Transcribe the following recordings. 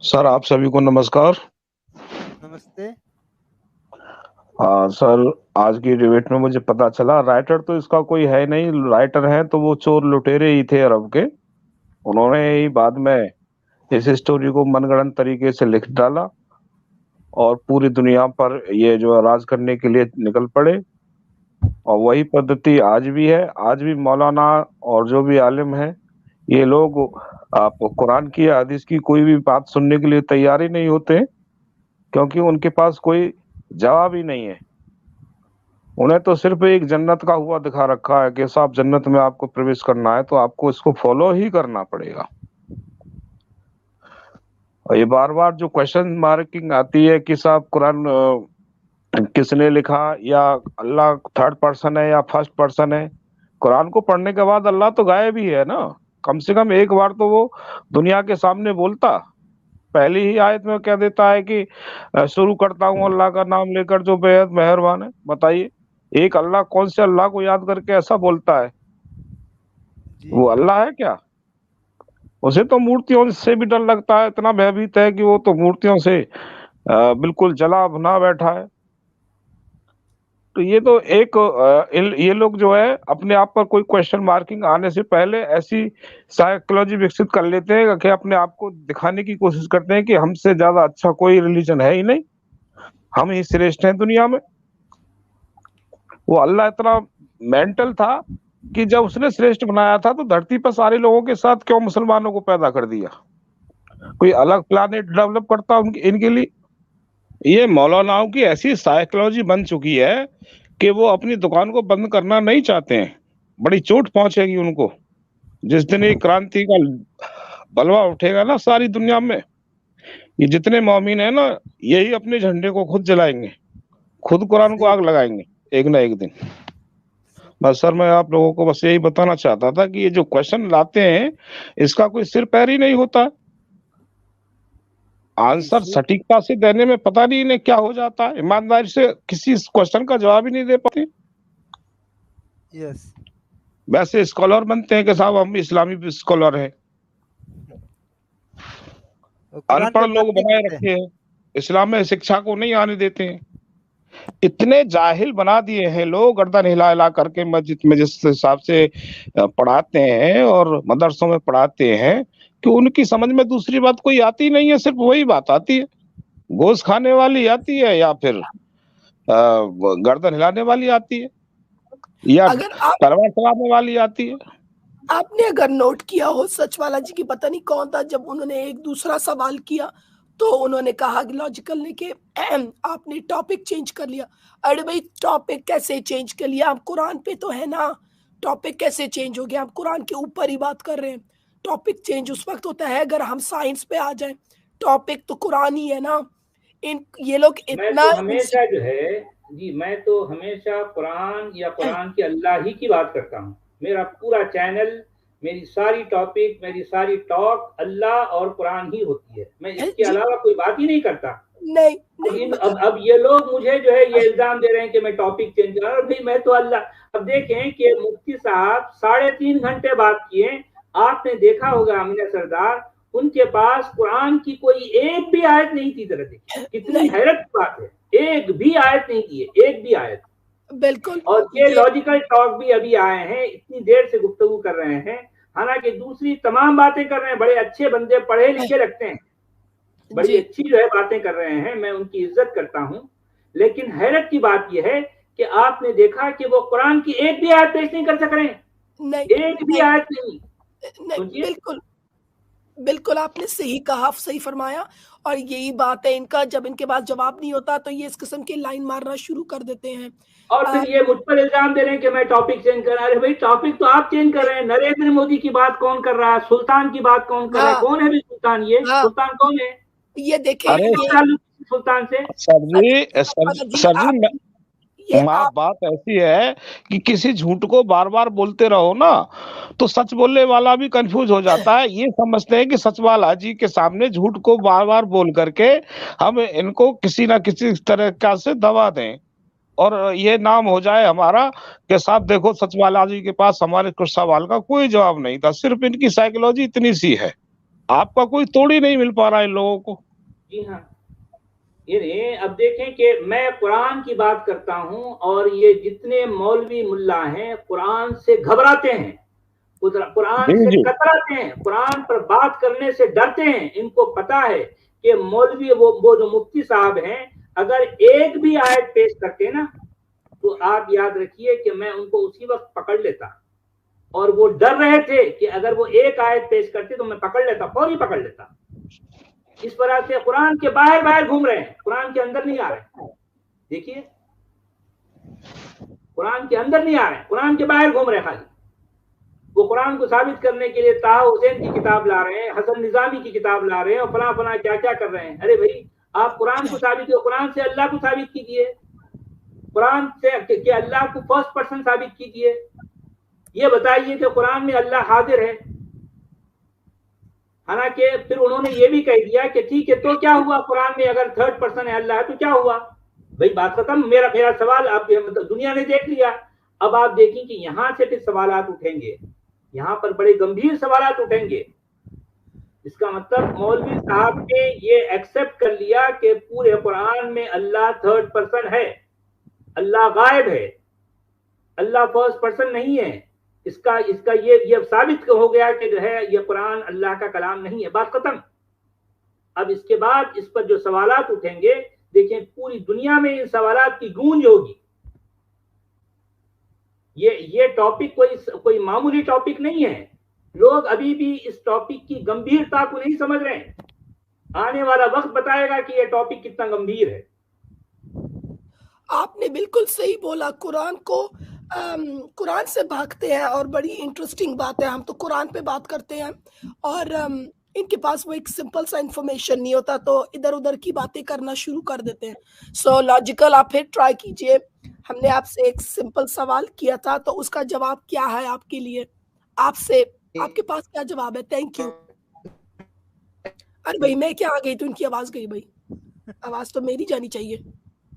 Sir आप सभी को नमस्कार। नमस्ते। सर आज की डिबेट में मुझे पता चला राइटर तो इसका कोई है नहीं, राइटर है तो वो चोर लुटेरे ही थे अरब के। उन्होंने ही बाद में इस स्टोरी को मनगढ़ंत तरीके से लिख डाला और पूरी दुनिया पर ये जो राज करने के लिए निकल पड़े। और वही पद्धति आज भी है। आज भी मौलाना और जो भी आलिम है, ये लोग आप कुरान की या हदीस की कोई भी बात सुनने के लिए तैयार ही नहीं होते, क्योंकि उनके पास कोई जवाब ही नहीं है। उन्हें तो सिर्फ एक जन्नत का हुआ दिखा रखा है कि साहब जन्नत में आपको प्रवेश करना है तो आपको इसको फॉलो ही करना पड़ेगा। और ये बार बार जो क्वेश्चन मार्किंग आती है कि साहब कुरान किसने लिखा, या अल्लाह थर्ड पर्सन है या फर्स्ट पर्सन है। कुरान को पढ़ने के बाद अल्लाह तो गायब ही है ना। कम से कम एक बार तो वो दुनिया के सामने बोलता। पहली ही आयत में कह देता है कि शुरू करता हूँ अल्लाह का नाम लेकर जो बेहद मेहरबान है। बताइए, एक अल्लाह कौन से अल्लाह को याद करके ऐसा बोलता है? वो अल्लाह है क्या? उसे तो मूर्तियों से भी डर लगता है, इतना भयभीत है कि वो तो मूर्तियों से बिल्कुल जला भुना बैठा है। तो ये तो एक ये लोग जो है अपने आप पर कोई क्वेश्चन मार्किंग आने से पहले ऐसी साइकोलॉजी विकसित कर लेते हैं कि अपने आप को दिखाने की कोशिश करते हैं कि हमसे ज्यादा अच्छा कोई रिलीजन है ही नहीं, हम ही श्रेष्ठ हैं दुनिया में। वो अल्लाह इतना मेंटल था कि जब उसने श्रेष्ठ बनाया था तो धरती पर सारे लोगों के साथ क्यों मुसलमानों को पैदा कर दिया? कोई अलग प्लानेट डेवलप करता इनके लिए। ये मौलानाओं की ऐसी साइकोलॉजी बन चुकी है कि वो अपनी दुकान को बंद करना नहीं चाहते हैं। बड़ी चोट पहुंचेगी उनको जिस दिन ये क्रांति का बलवा उठेगा ना सारी दुनिया में। ये जितने मौमीन है ना, यही अपने झंडे को खुद जलाएंगे, खुद कुरान को आग लगाएंगे एक ना एक दिन। बस सर मैं आप लोगों को बस यही बताना चाहता था कि ये जो क्वेश्चन लाते हैं इसका कोई सिर पैर ही नहीं होता। आंसर सटीकता से देने में पता नहीं इन्हें क्या हो जाता है, ईमानदारी से किसी क्वेश्चन का जवाब ही नहीं दे पाते। यस। वैसे स्कॉलर बनते हैं कि साहब हम इस्लामी स्कॉलर हैं। अनपढ़ लोग बनाए रखे हैं, इस्लाम में शिक्षा को नहीं आने देते हैं। इतने जाहिल बना दिए हैं लोग, गर्दन हिला हिला करके मस्जिद में जिस हिसाब से पढ़ाते हैं और मदरसों में पढ़ाते हैं कि उनकी समझ में दूसरी बात कोई आती नहीं है, सिर्फ वही बात आती है। गोश्त खाने वाली आती है या फिर गर्दन हिलाने वाली आती है या तलवार चलाने वाली आती है। आपने अगर नोट किया हो, सचवाला जी की पता नहीं कौन था, जब उन्होंने एक दूसरा सवाल किया तो उन्होंने कहा कि लॉजिकल ने कि आपने टॉपिक चेंज कर लिया। अरे भाई टॉपिक कैसे चेंज कर लिया? आप कुरान पे तो है ना, टॉपिक कैसे चेंज हो गया? आप कुरान के ऊपर ही बात कर रहे हैं। टॉपिक चेंज उस वक्त होता है अगर हम साइंस पे आ जाएं। टॉपिक तो कुरान ही है ना। ये लोग इतना हमेशा जो है जी, मैं तो हमेशा कुरान या कुरान की अल्लाह ही की बात करता हूँ। मेरा पूरा चैनल, मेरी सारी टॉपिक, मेरी सारी टॉक अल्लाह और कुरान ही होती है। मैं इसके अलावा कोई बात ही नहीं करता। नहीं। अब ये लोग मुझे जो है ये इल्जाम दे रहे हैं कि मैं टॉपिक चेंज कर रहा हूँ। भाई मैं तो अल्लाह। अब देखें कि मुफ्ती साहब 3.5 घंटे बात किए। आपने देखा होगा अमीना सरदार, उनके पास कुरान की कोई एक भी आयत नहीं थी। तरह देखिए कितनी हैरत की बात है, एक भी आयत नहीं थी, एक भी आयत। बिल्कुल। और ये लॉजिकल टॉक भी अभी आए हैं, इतनी देर से गुफ्तगू कर रहे हैं, हालांकि दूसरी तमाम बातें कर रहे हैं। बड़े अच्छे बंदे, पढ़े लिखे लगते हैं, बड़ी अच्छी जो है बातें कर रहे हैं, मैं उनकी इज्जत करता हूँ। लेकिन हैरत की बात यह है कि आपने देखा कि वो कुरान की एक भी आयत पेश नहीं कर सक रहे हैं। एक भी आयत नहीं। बिल्कुल बिल्कुल आपने सही कहा, सही फरमाया। और यही बात है इनका, जब इनके पास जवाब नहीं होता तो ये इस किस्म की लाइन मारना शुरू कर देते हैं। और फिर ये मुझ पर इल्जाम दे रहे हैं कि मैं टॉपिक चेंज कर रहा हूं। अरे भाई टॉपिक तो आप चेंज कर रहे हैं। नरेंद्र मोदी की बात कौन कर रहा है? सुल्तान की बात कौन कर रहा है? कौन है भी सुल्तान? ये सुल्तान कौन है? ये देखें सुल्तान से। सर जी बात ऐसी है कि किसी झूठ को बार बार बोलते रहो ना तो सच बोलने वाला भी कंफ्यूज हो जाता है। ये समझते हैं कि सचवाला जी के सामने झूठ को बार बार बोल करके हम इनको किसी ना किसी तरह से दबा दें और ये नाम हो जाए हमारा कि साहब देखो सचवाला जी के पास हमारे कुछ सवाल का कोई जवाब नहीं था। सिर्फ इनकी साइकोलॉजी इतनी सी है। आपका कोई तोड़ ही नहीं मिल पा रहा है इन लोगों को। जी हाँ, ये अब देखें कि मैं कुरान की बात करता हूं और ये जितने मौलवी मुल्ला हैं कुरान से घबराते हैं, कुरान जी से जी कतराते हैं, कुरान पर बात करने से डरते हैं। इनको पता है कि मौलवी वो जो मुफ्ती साहब हैं, अगर एक भी आयत पेश करते ना तो आप याद रखिए कि मैं उनको उसी वक्त पकड़ लेता। और वो डर रहे थे कि अगर वो एक आयत पेश करते तो मैं पकड़ लेता, फौरी पकड़ लेता। इस तरह से कुरान के बाहर बाहर घूम रहे हैं, कुरान के अंदर नहीं आ रहे। देखिए, कुरान के अंदर नहीं आ रहे, कुरान के बाहर घूम रहे हैं। खाली वो कुरान को साबित करने के लिए ताहा हुसैन की किताब ला रहे हैं, हसन निजामी की किताब ला रहे हैं और फला फला क्या क्या कर रहे हैं। अरे भाई, आप कुरान को साबित करो, कुरान से अल्लाह को साबित कीजिए, कुरान से कि अल्लाह को फर्स्ट पर्सन साबित कीजिए। ये बताइए कि कुरान में अल्लाह हाजिर है। हालांकि फिर उन्होंने ये भी कह दिया कि ठीक है तो क्या हुआ, कुरान में अगर थर्ड पर्सन है अल्लाह है तो क्या हुआ। भाई बात खत्म। मेरा सवाल आप दुनिया ने देख लिया। अब आप देखें कि यहां से फिर सवालात उठेंगे, यहाँ पर बड़े गंभीर सवालात उठेंगे। इसका मतलब मौलवी साहब ने ये एक्सेप्ट कर लिया कि पूरे कुरान में अल्लाह थर्ड पर्सन है, अल्लाह गायब है, अल्लाह फर्स्ट पर्सन नहीं है। इसका ये साबित हो गया कि जो है ये कुरान अल्लाह का कलाम नहीं है। बात खत्म। अब इसके बाद इस पर जो सवालात उठेंगे, देखें पूरी दुनिया में इन सवालात की गूंज होगी। ये टॉपिक कोई मामूली टॉपिक नहीं है। लोग अभी भी इस टॉपिक की गंभीरता को नहीं समझ रहे हैं। आने वाला वक्त बताएगा कि ये टॉपिक कितना गंभीर है। आपने बिल्कुल सही बोला। कुरान से भागते हैं और बड़ी इंटरेस्टिंग बात है, हम तो कुरान पे बात करते हैं और इनके पास वो एक सिंपल सा इंफॉर्मेशन नहीं होता तो इधर उधर की बातें करना शुरू कर देते हैं। सो लॉजिकल आप फिर ट्राई कीजिए। हमने आपसे एक सिंपल सवाल किया था तो उसका जवाब क्या है आपके लिए, आपके पास क्या जवाब है? Thank you. अरे भाई मैं क्या आ गई तो इनकी आवाज गई। भाई आवाज तो मेरी जानी चाहिए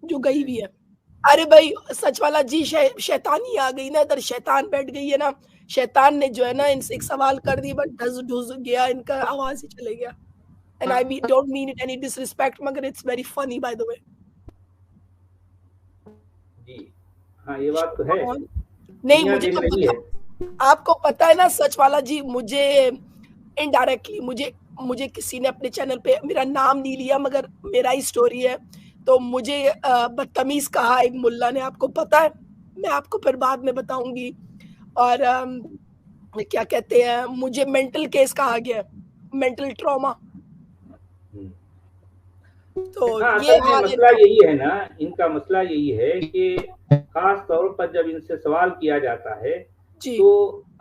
जो गई भी है। अरे भाई सच वाला जी, शैतानी आ गई ना, इधर शैतान बैठ गई है ना। शैतान ने जो है ना इनसे एक सवाल कर दी बट ढुस गया, इनका आवाज ही चले गया। And I don't mean it any disrespect, मगर it's very funny by the way. जी हाँ, ये बात तो है। नहीं मुझे तो पता, आपको पता है ना सच वाला जी, मुझे इनडायरेक्टली मुझे किसी ने अपने चैनल पे मेरा नाम नहीं लिया मगर मेरा ही स्टोरी है तो मुझे बदतमीज कहा एक मुल्ला ने। आपको पता है, मैं आपको फिर बाद में बताऊंगी। और क्या कहते हैं, मुझे मेंटल केस कहा गया, मेंटल ट्रॉमा। तो हाँ, ये मसला यही है ना, इनका मसला यही है कि खास तौर पर जब इनसे सवाल किया जाता है तो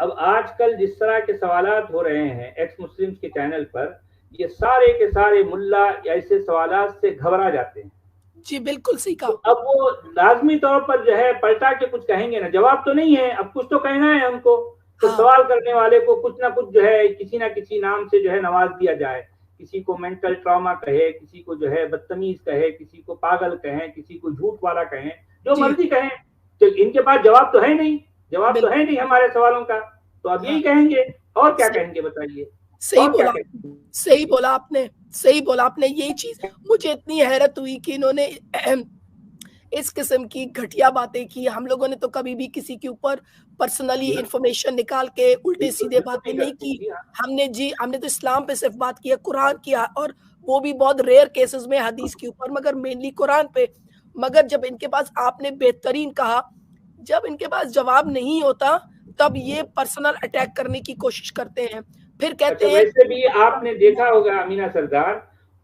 अब आजकल जिस तरह के सवालात हो रहे हैं एक्स मुस्लिम्स के चैनल पर, ये सारे के सारे मुल्ला ऐसे सवालात से घबरा जाते हैं। जी बिल्कुल सही कहा। तो अब वो लाजमी तौर पर जो है पलटा के कुछ कहेंगे ना, जवाब तो नहीं है, अब कुछ तो कहना है उनको। तो सवाल करने वाले को कुछ ना कुछ जो है किसी ना किसी नाम से जो है नवाज दिया जाए। किसी को मेंटल ट्रॉमा कहे, किसी को जो है बदतमीज कहे, किसी को पागल कहें, किसी को झूठ वाला कहें, जो मर्जी कहें। तो इनके पास जवाब तो है नहीं, जवाब तो है नहीं हमारे सवालों का, तो अब यही कहेंगे। और क्या कहेंगे बताइए? सही बोला आपने। यही चीज मुझे इतनी हैरत हुई कि इन्होंने इस किस्म की घटिया बातें की। हम लोगों ने तो कभी भी किसी के ऊपर पर्सनली इंफॉर्मेशन निकाल के उल्टे सीधे बातें नहीं की। हमने तो इस्लाम पे सिर्फ बात की, कुरान की, और वो भी बहुत रेयर केसेस में हदीस के ऊपर, मगर मेनली कुरान पे। मगर जब इनके पास, आपने बेहतरीन कहा, जब इनके पास जवाब नहीं होता तब ये पर्सनल अटैक करने की कोशिश करते हैं। फिर कहते हैं वैसे भी आपने देखा होगा अमीना सरदार,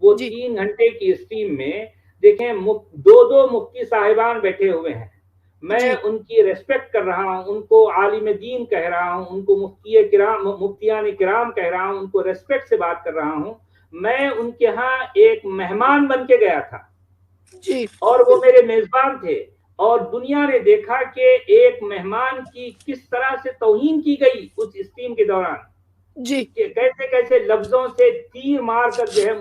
वो 3 घंटे की स्ट्रीम में देखें दो मुफ्ती साहिबान बैठे हुए हैं। मैं उनकी रेस्पेक्ट कर रहा हूँ, उनको आलिम दीन कह रहा हूँ, उनको मुफ्तियान किराम कह रहा हूँ, उनको रेस्पेक्ट से बात कर रहा हूँ। मैं उनके यहाँ एक मेहमान बन के गया था जी, और वो मेरे मेजबान थे, और दुनिया ने देखा कि एक मेहमान की किस तरह से तौहीन की गई उस स्ट्रीम के दौरान जी, कैसे कैसे लफ्जों से तीर मार कर जो है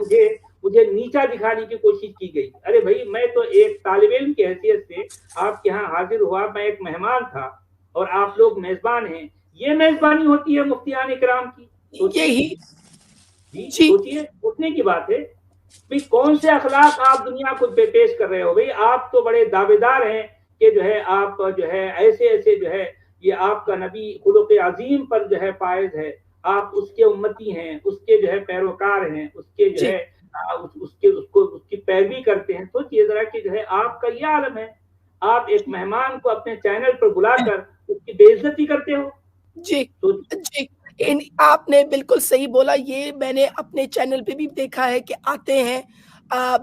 मुझे नीचा दिखाने की कोशिश की गई। अरे भाई, मैं तो एक तालिब इल्म की हैसियत से आपके यहाँ हाजिर हुआ, मैं एक मेहमान था और आप लोग मेजबान हैं। ये मेजबानी होती है मुफ्तियान इकराम की। جی جی سوچیے، سوچنے کی بات ہے بھائی کون سے اخلاق آپ دنیا کو پیش کر رہے ہو. بھائی آپ تو بڑے دعوے دار ہیں کہ جو ہے آپ جو ہے ایسے ایسے جو ہے یہ آپ کا نبی خلق عظیم پر جو ہے فائز ہے، آپ اس کے امتی ہیں، اس کے جو ہے پیروکار ہیں، اس کے جو جی ہے اس کی پیروی کرتے ہیں. سوچیے ذرا کہ جو ہے آپ کا یہ عالم ہے، آپ ایک مہمان کو اپنے چینل پر بلا کر اس کی بے عزتی کرتے ہو. جی سوچیے. جی آپ نے بالکل صحیح بولا. یہ میں نے اپنے چینل پہ بھی دیکھا ہے کہ آتے ہیں،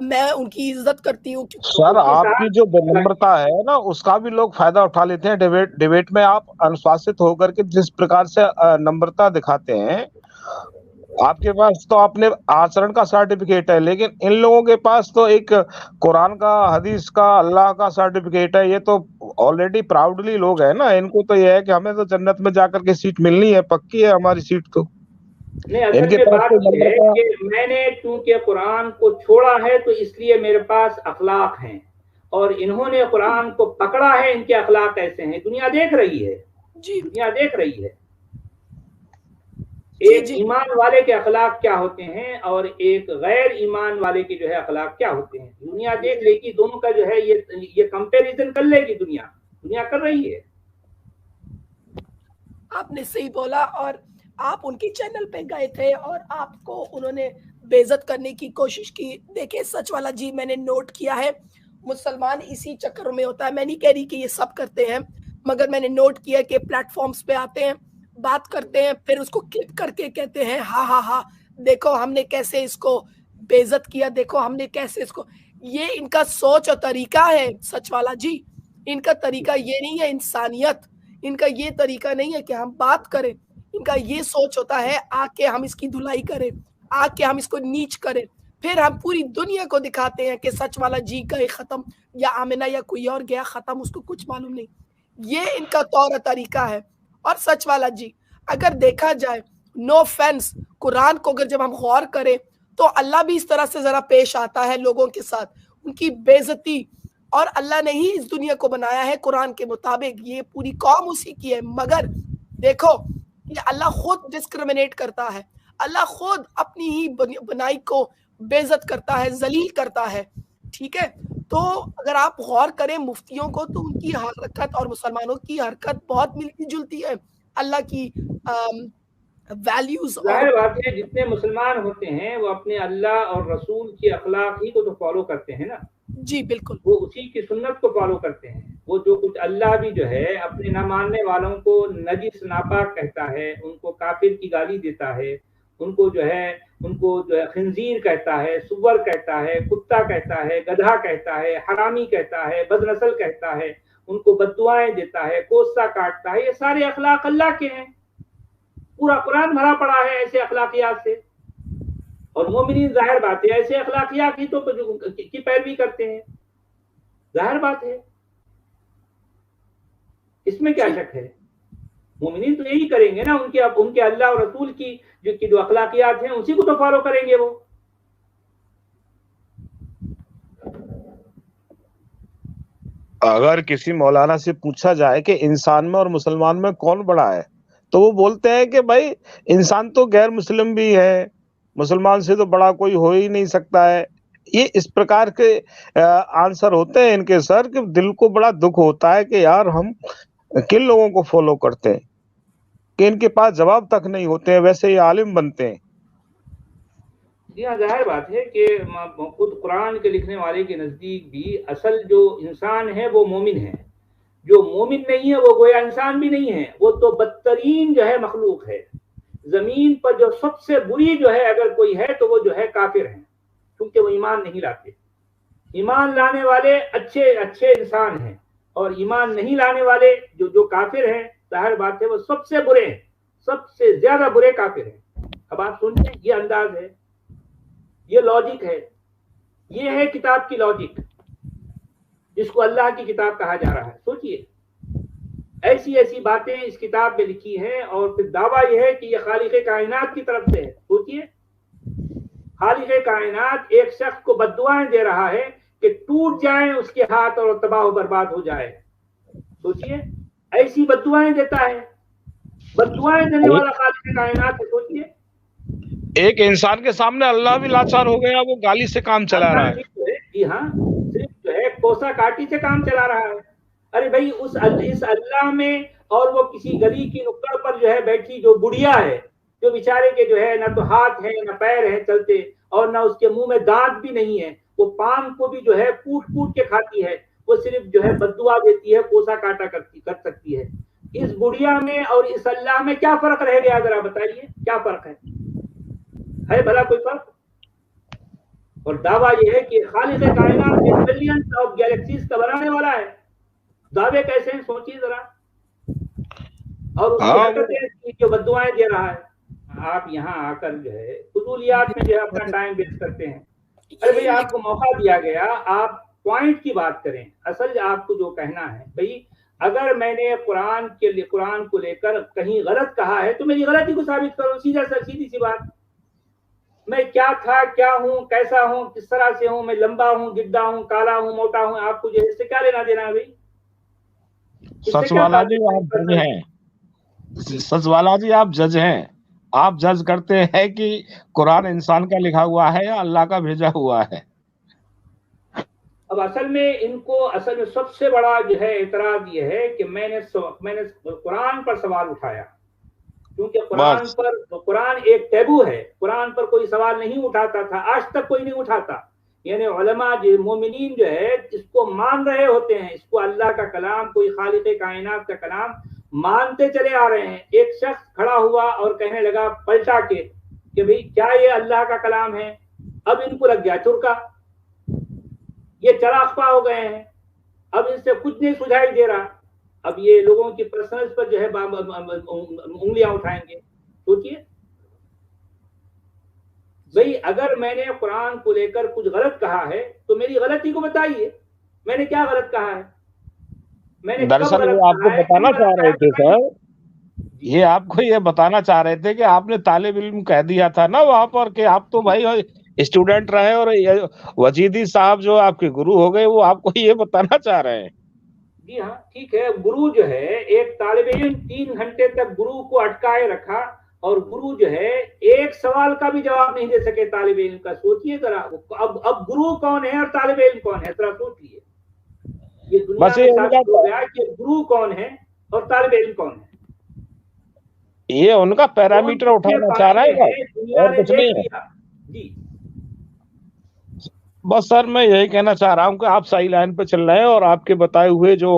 میں ان کی عزت کرتی ہوں. سر اس کے آپ کی جو ساتھ نمرتا ہے نا اس کا بھی لوگ فائدہ اٹھا لیتے ہیں. ڈیبیٹ میں آپ انوشاست ہو کر کے جس پرکار سے نمرتا دکھاتے ہیں، آپ کے پاس تو اپنے آچرن کا سرٹیفکیٹ ہے، لیکن ان لوگوں کے پاس تو ایک قرآن کا، حدیث کا، اللہ کا سرٹیفکیٹ ہے. یہ تو آلریڈی پراؤڈلی لوگ ہیں نا، ان کو تو یہ ہے کہ ہمیں تو جنت میں جا کر کے سیٹ ملنی ہے، پکی ہے ہماری سیٹ. تو نہیں، ان اصل کے میں پاس بات تو یہ ہے نمرتا. کہ میں نے چونکہ قرآن کو چھوڑا ہے تو اس لیے میرے پاس اخلاق ہیں، اور انہوں نے قرآن کو پکڑا ہے، ان کے اخلاق ایسے ہیں. دنیا دیکھ رہی ہے، جی دنیا دیکھ رہی ہے جی ایک جی ایمان والے کے اخلاق کیا ہوتے ہیں اور ایک غیر ایمان والے کے جو ہے اخلاق کیا ہوتے ہیں. دنیا دیکھ لے گی، دونوں کا جو ہے یہ کمپیریزن کر لے گی. دنیا کر رہی ہے. آپ نے صحیح بولا. اور آپ ان کے چینل پہ گئے تھے اور آپ کو انہوں نے بے عزت کرنے کی کوشش کی. دیکھیں سچ والا جی، میں نے نوٹ کیا ہے مسلمان اسی چکر میں ہوتا ہے. میں نہیں کہہ رہی کہ یہ سب کرتے ہیں، مگر میں نے نوٹ کیا کہ پلیٹ فارمز پہ آتے ہیں، بات کرتے ہیں، پھر اس کو کلپ کر کے کہتے ہیں ہاں ہاں ہاں دیکھو ہم نے کیسے اس کو بے عزت کیا، دیکھو ہم نے کیسے اس کو. یہ ان کا سوچ اور طریقہ ہے سچ والا جی. ان کا طریقہ یہ نہیں ہے انسانیت، ان کا یہ طریقہ نہیں ہے کہ ہم بات کریں. ان کا یہ سوچ ہوتا ہے آ کے ہم اس کی دھلائی کریں، آ کے ہم اس کو نیچ کریں، پھر ہم پوری دنیا کو دکھاتے ہیں کہ سچ والا جی گئے ختم، یا آمنہ یا کوئی اور گیا ختم، اس کو کچھ معلوم نہیں. یہ ان کا طور طریقہ ہے. اور سچ والا جی اگر دیکھا جائے، نو فینس، قرآن کو اگر جب ہم غور کریں تو اللہ بھی اس طرح سے ذرا پیش آتا ہے لوگوں کے ساتھ، ان کی بے عزتی. اور اللہ نے ہی اس دنیا کو بنایا ہے قرآن کے مطابق، یہ پوری قوم اسی کی ہے. مگر دیکھو کہ اللہ خود ڈسکرمنیٹ کرتا ہے، اللہ خود اپنی ہی بنائی کو بے عزت کرتا ہے، ذلیل کرتا ہے. ٹھیک ہے، تو اگر آپ غور کریں مفتیوں کو تو ان کی حرکت اور مسلمانوں کی حرکت بہت ملتی جلتی ہے. اللہ کی ویلیوز اور ظاہر بات ہے جتنے مسلمان ہوتے ہیں وہ اپنے اللہ اور رسول کی اخلاق ہی کو تو فالو کرتے ہیں نا. جی بالکل وہ اسی کی سنت کو فالو کرتے ہیں. وہ جو کچھ اللہ بھی جو ہے اپنے نہ ماننے والوں کو نجس ناپاک کہتا ہے، ان کو کافر کی گالی دیتا ہے، ان کو جو ہے خنزیر کہتا ہے، سور کہتا ہے، کتا کہتا ہے، گدھا کہتا ہے، حرامی کہتا ہے، بد نسل کہتا ہے، ان کو بد دعائیں دیتا ہے، کوسہ کاٹتا ہے. یہ سارے اخلاق اللہ کے ہیں. پورا قرآن بھرا پڑا ہے ایسے اخلاقیات سے. اور مومنین ظاہر بات ہے ایسے اخلاقیات ہی تو کی پیروی کرتے ہیں. ظاہر بات ہے، اس میں کیا شک ہے. مومنین تو یہی کریں گے نا، ان کے اللہ اور رسول کی جو اخلاقیات ہیں اسی کو تو فالو کریں گے وہ. اگر کسی مولانا سے پوچھا جائے کہ انسان میں اور مسلمان میں کون بڑا ہے تو وہ بولتے ہیں کہ بھائی انسان تو غیر مسلم بھی ہے، مسلمان سے تو بڑا کوئی ہو ہی نہیں سکتا ہے. یہ اس پرکار کے آنسر ہوتے ہیں ان کے سر، کہ دل کو بڑا دکھ ہوتا ہے کہ یار ہم کن لوگوں کو فالو کرتے ہیں کہ ان کے پاس جواب تک نہیں ہوتے ہیں، ویسے یہ عالم بنتے ہیں. جی ہاں، ظاہر بات ہے کہ خود قرآن کے لکھنے والے کے نزدیک بھی اصل جو انسان ہے وہ مومن ہے. جو مومن نہیں ہے وہ گویا انسان بھی نہیں ہے، وہ تو بدترین جو ہے مخلوق ہے. زمین پر جو سب سے بری جو ہے اگر کوئی ہے تو وہ جو ہے کافر ہیں، کیونکہ وہ ایمان نہیں لاتے. ایمان لانے والے اچھے اچھے انسان ہیں، اور ایمان نہیں لانے والے جو کافر ہیں، ظاہر بات ہے وہ سب سے برے ہیں، سب سے زیادہ برے کافر ہیں. اب آپ سنیں، یہ انداز ہے، یہ لاجک ہے، یہ ہے کتاب کی لاجک جس کو اللہ کی کتاب کہا جا رہا ہے. سوچئے ایسی ایسی باتیں اس کتاب میں لکھی ہیں، اور پھر دعویٰ یہ ہے کہ یہ خالق کائنات کی طرف سے ہے. سوچئے خالق کائنات ایک شخص کو بد دعائیں دے رہا ہے کہ ٹوٹ جائیں اس کے ہاتھ اور تباہ و برباد ہو جائے. سوچئے ایسی بد دعائیں دیتا ہے، بد دعائیں دینے والا خالق کائنات ہے. سوچئے ایک انسان کے سامنے اللہ بھی لاچار ہو گیا, وہ گالی سے کام چلا رہا ہے. جی ہاں, صرف جو ہے کوسا کاٹی سے کام چلا رہا ہے. ارے بھائی اس اللہ میں, اور وہ کسی گلی کی نکڑ پر جو ہے بیٹھی جو بڑھیا ہے, جو بیچارے کے جو ہے نہ تو ہاتھ ہیں نہ پیر ہیں چلتے, اور نہ اس کے منہ میں دانت بھی نہیں ہے, وہ پان کو بھی جو ہے کوٹ کوٹ کے کھاتی ہے, وہ صرف جو ہے بددعا دیتی ہے, کوسا کاٹا کر سکتی ہے. اس بڑھیا میں اور اس اللہ میں کیا فرق رہ گیا, ذرا بتائیے کیا فرق ہے بھلا کوئی فرق؟ اور دعویٰ یہ ہے کہ خالق کائنات ملینز آف گیلیکسیز کا بنانے والا ہے. دعوے کیسے ہیں سوچیے ذرا, اور اس کی حرکتیں جو بددعائیں دے رہا ہے. آپ یہاں آ کر جو ہے فضولیات میں جو ہے اپنا ٹائم ویسٹ کرتے ہیں. ارے بھائی آپ کو موقع دیا گیا, آپ پوائنٹ کی بات کریں. اصل آپ کو جو کہنا ہے بھائی, اگر میں نے قرآن کو لے کر کہیں غلط کہا ہے تو میری غلطی کو ثابت کرو, سیدھی سی بات. میں کیا تھا, کیا ہوں, کیسا ہوں, کس طرح سے ہوں, میں لمبا ہوں, گڈا ہوں, کالا ہوں, موٹا ہوں, آپ کو جو ہے اس سے کیا لینا دینا ہے بھائی؟ سچ والا جی آپ جج ہیں, سچ والا جی آپ جج ہیں. آپ جج کرتے ہیں کہ قرآن انسان کا لکھا ہوا ہے یا اللہ کا بھیجا ہوا ہے. اب اصل میں سب سے بڑا جو ہے اعتراض یہ ہے کہ میں نے قرآن پر سوال اٹھایا, کیونکہ قرآن ایک ٹیبو ہے. قرآن پر کوئی سوال نہیں اٹھاتا تھا, آج تک کوئی نہیں اٹھاتا. یعنی علماء مومنین جو ہے اس کو مان رہے ہوتے ہیں, اس کو اللہ کا کلام, کوئی خالق کائنات کا کلام مانتے چلے آ رہے ہیں. ایک شخص کھڑا ہوا اور کہنے لگا پلٹا کے کہ بھئی کیا یہ اللہ کا کلام ہے؟ اب ان کو لگ گیا چرکا, یہ چراغپا ہو گئے ہیں, اب ان سے کچھ نہیں سجھائی دے رہا. اب یہ لوگوں کی پرسنلز پر جو ہے انگلیاں اٹھائیں گے. سوچئے بھئی, اگر میں نے قرآن کو لے کر کچھ غلط کہا ہے تو میری غلطی کو بتائیے, میں نے کیا غلط کہا ہے, میں نے دراصل وہ آپ کو بتانا چاہ رہے تھے سر, یہ آپ کو یہ بتانا چاہ رہے تھے کہ آپ نے طالب علم کہہ دیا تھا نا وہاں پر کہ آپ تو بھائی اسٹوڈنٹ رہے, اور وجیدی صاحب جو آپ کے گرو ہو گئے وہ آپ کو یہ بتانا چاہ رہے ہیں. جی ہاں ٹھیک ہے, گرو جو ہے ایک طالب علم 3 گھنٹے تک گرو کو اٹکائے رکھا, اور گرو جو ہے ایک سوال کا بھی جواب نہیں دے سکے طالب علم کا. سوچئے ذرا, اب گرو کون ہے اور طالب علم کون ہے, ذرا سوچ لیے. یہ دنیا میں ثابت ہو گیا کہ گرو کون ہے اور طالب علم کون ہے. یہ ان کا پیرامیٹر اٹھانا چاہ رہے ہیں اور کچھ نہیں ہے. جی بس سر میں یہی کہنا چاہ رہا ہوں کہ آپ صحیح لائن پہ چل رہے ہیں, اور آپ کے بتائے ہوئے جو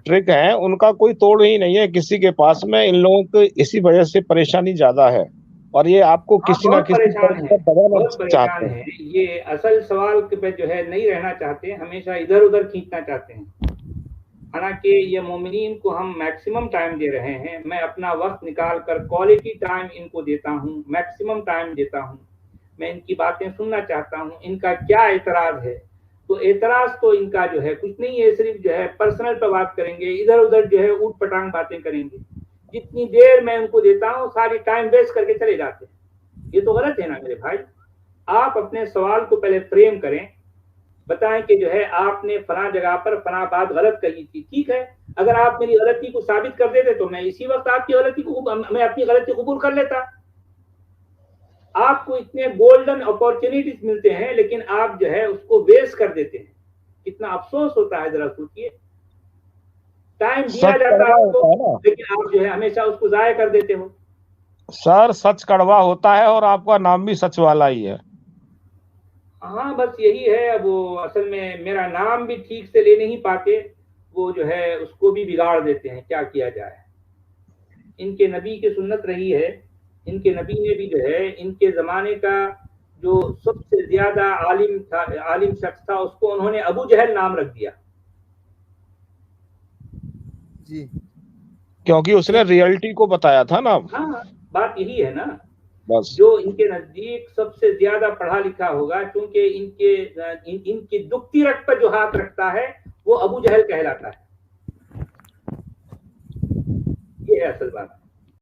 ٹرک ہیں ان کا کوئی توڑ ہی نہیں ہے کسی کے پاس میں. ان لوگوں کو اسی وجہ سے پریشانی زیادہ ہے, اور یہ آپ کو کسی نہ کسی بہت پریشان ہیں. یہ اصل سوال پہ جو ہے نہیں رہنا چاہتے, ہمیشہ ادھر ادھر کھینچنا چاہتے ہیں. حالانکہ یہ مومنین کو ہم میکسیمم ٹائم دے رہے ہیں. میں اپنا وقت نکال کر کوالٹی ٹائم ان کو دیتا ہوں, میکسیمم ٹائم دیتا ہوں. میں ان کی باتیں سننا چاہتا ہوں, ان کا کیا اعتراض ہے. تو اعتراض تو ان کا جو ہے کچھ نہیں ہے, صرف جو ہے پرسنل پہ بات کریں گے, ادھر ادھر جو ہے اوٹ پٹانگ باتیں کریں گے. جتنی دیر میں ان کو دیتا ہوں ساری ٹائم ویسٹ کر کے چلے جاتے ہیں. یہ تو غلط ہے نا میرے بھائی. آپ اپنے سوال کو پہلے فریم کریں, بتائیں کہ جو ہے آپ نے فلاں جگہ پر فلاں بات غلط کہی تھی. ٹھیک ہے, اگر آپ میری غلطی کو ثابت کر دیتے تو میں اسی وقت آپ کی غلطی کو میں اپنی غلطی قبول کر لیتا. آپ کو اتنے گولڈن اپارچونیٹیز ملتے ہیں لیکن آپ جو ہے اس کو ویسٹ کر دیتے ہیں. کتنا افسوس ہوتا ہے, ذرا سوچئے. ٹائم دیا جاتا ہے آپ کو لیکن آپ جو ہے ہمیشہ اس کو ضائع کر دیتے ہو. سر سچ کڑوا ہوتا ہے, اور آپ کا نام بھی سچ والا ہی ہے. ہاں بس یہی ہے. وہ اصل میں میرا نام بھی ٹھیک سے لے نہیں پاتے, وہ جو ہے اس کو بھی بگاڑ دیتے ہیں. کیا کیا جائے. ان کے نبی کی سنت رہی ہے, ان کے نبی نے بھی جو ہے ان کے زمانے کا جو سب سے زیادہ عالم شخص تھا اس کو انہوں نے ابو جہل نام رکھ دیا. جی کیونکہ اس نے ریئلٹی کو بتایا تھا نا. ہاں بات یہی ہے نا, بس جو ان کے نزدیک سب سے زیادہ پڑھا لکھا ہوگا, کیونکہ ان کی دکھتی رکھ پر جو ہاتھ رکھتا ہے وہ ابو جہل کہلاتا ہے. یہ ہے اصل بات.